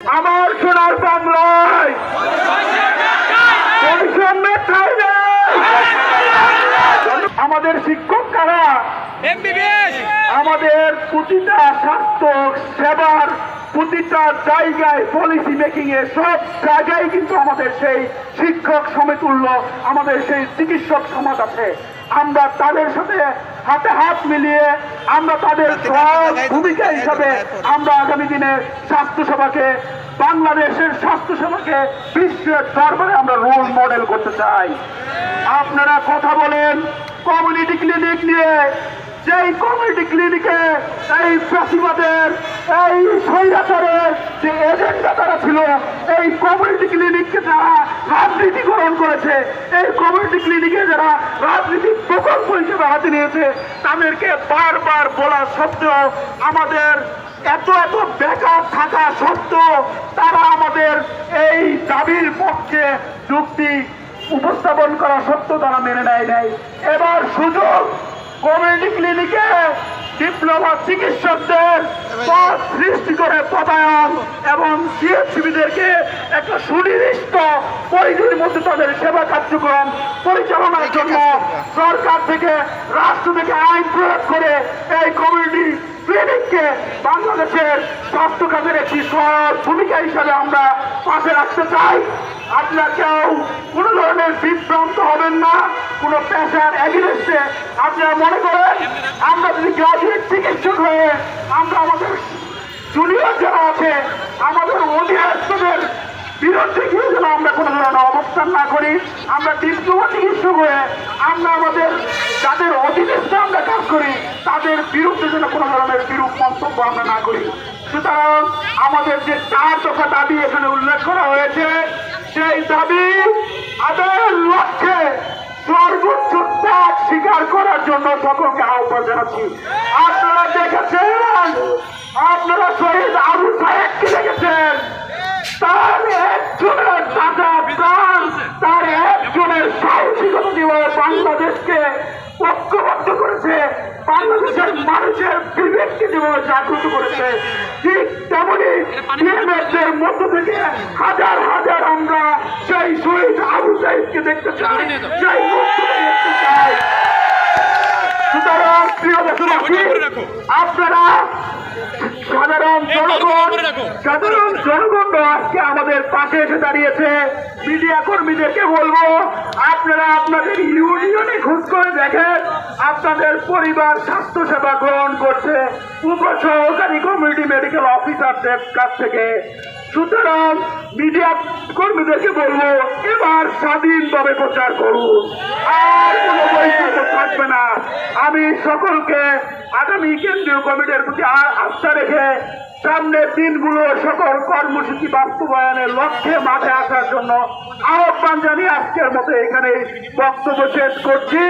আমার সোনার বাংলায় আমাদের শিক্ষক কারা আমাদের প্রতিটা স্বাস্থ্য সেবার প্রতিটা জায়গায় পলিসি মেকিং এ সব জায়গায় কিন্তু আমাদের সেই শিক্ষক সমতুল্য আমাদের সেই চিকিৎসক সমাজ আছে। আমরা তাদের সাথে হাতে হাত মিলিয়ে আমরা তাদের ভূমিকা হিসাবে আমরা আগামী দিনে স্বাস্থ্যসেবাকে বাংলাদেশের স্বাস্থ্যসেবাকে বিশ্বের দরবারে আমরা রোল মডেল করতে চাই। আপনারা কথা বলেন কমিউনিটি ক্লিনিক নিয়ে, যেই কমিউনিটি ক্লিনিকে এই ফ্যাসিবাদের এই স্বৈরাচারের যে এজেন্ডা তারা ছিল, এই কমিউনিটি ক্লিনিককে যারা রাজনীতিকরণ করেছে, এই কমিউনিটি ক্লিনিকে যারা রাজনীতিক প্রকল্প হিসেবে হাতে নিয়েছে, তাদেরকে বারবার বলা সত্ত্বেও আমাদের এত বেকার থাকা সত্ত্বেও তারা আমাদের এই দাবির পক্ষে যুক্তি উপস্থাপন করা সত্ত্বেও তারা মেনে নেয় নাই। এবার সুযোগ কমিউনিটি ক্লিনিকে ডিপ্লোমা চিকিৎসকদের পদ সৃষ্টি করে পদায়ন এবং সিএসসিবিদেরকে একটা সুনির্দিষ্ট পরিধির মধ্যে তাদের সেবা কার্যক্রম পরিচালনার জন্য সরকার থেকে রাষ্ট্র থেকে আইন প্রয়োগ করে এই কমিউনিটি ক্লিনিককে বাংলাদেশের স্বাস্থ্য খাতের একটি সহায়ক ভূমিকা হিসাবে আমরা পাশে রাখতে চাই। আপনারা কেউ কোনো ধরনের বিভ্রান্ত হবেন না, কোনো পেশার এগেইনস্টে আপনারা মনে করেন আমরা যদি গ্রাজুয়েট চিকিৎসক হয়ে আমরা আমাদের জুনিয়র যারা আছে আমাদের অধীনস্থদের বিরুদ্ধে গিয়ে যেন আমরা কোনো ধরনের অবস্থান না করি, আমরা ডিপ্লোমা চিকিৎসক হয়ে আমরা আমাদের যাদের অধীনস্থ আমরা কাজ করি তাদের বিরুদ্ধে যেন কোনো ধরনের বিরূপ মন্তব্য আমরা না করি। সুতরাং আমাদের যে 4 দফা দাবি এখানে উল্লেখ করা হয়েছে, সেই দাবি আদায়ের লক্ষ্যে সর্বোচ্চ ত্যাগ স্বীকার করার জন্য সকলকে আহ্বান জানাচ্ছি। আপনারা দেখেছেন, আপনারা শহীদ আবু সাহেবকে দেখেছেন, তার একজনের টাকা প্রাণ, তার একজনের সাহসিকতা দিয়ে বাংলাদেশকে ঐক্যবদ্ধ করেছে, বাংলাদেশের মানুষের বিবেককে যেভাবে জাগ্রত করেছে, ঠিক তেমনি বিএমএফের মধ্য থেকে হাজার হাজার আমরা সেই শহীদ আবু সাহেবকে দেখতে চাই, সেই মুক্তিকে দেখতে চাই। সুতরাং প্রিয় দেশবাসী, আপনারা সাধারণ জনগণ আজকে আমাদের পাশে এসে দাঁড়িয়েছে। মিডিয়া কর্মীদেরকে বলবো, আপনারা আপনাদের ইউনিয়নে খোঁজ করে দেখেন আপনাদের পরিবার স্বাস্থ্য সেবা গ্রহণ করছে উপসহকারী কমিউনিটি মেডিকেল অফিসারদের কাছ থেকে। সুতরাং মিডিয়া কর্মীদেরকে বলবো, এবার স্বাধীনভাবে প্রচার করুন, আর কোনো বৈষম্য থাকবে না। আমি সকলকে আগামী কেন্দ্রীয় কমিটির প্রতি আস্থা রেখে সামনের দিনগুলো সকল কর্মসূচি বাস্তবায়নের লক্ষ্যে মাঠে আসার জন্য আহ্বান জানিয়ে আজকের মতো এখানে বক্তব্য শেষ করছি।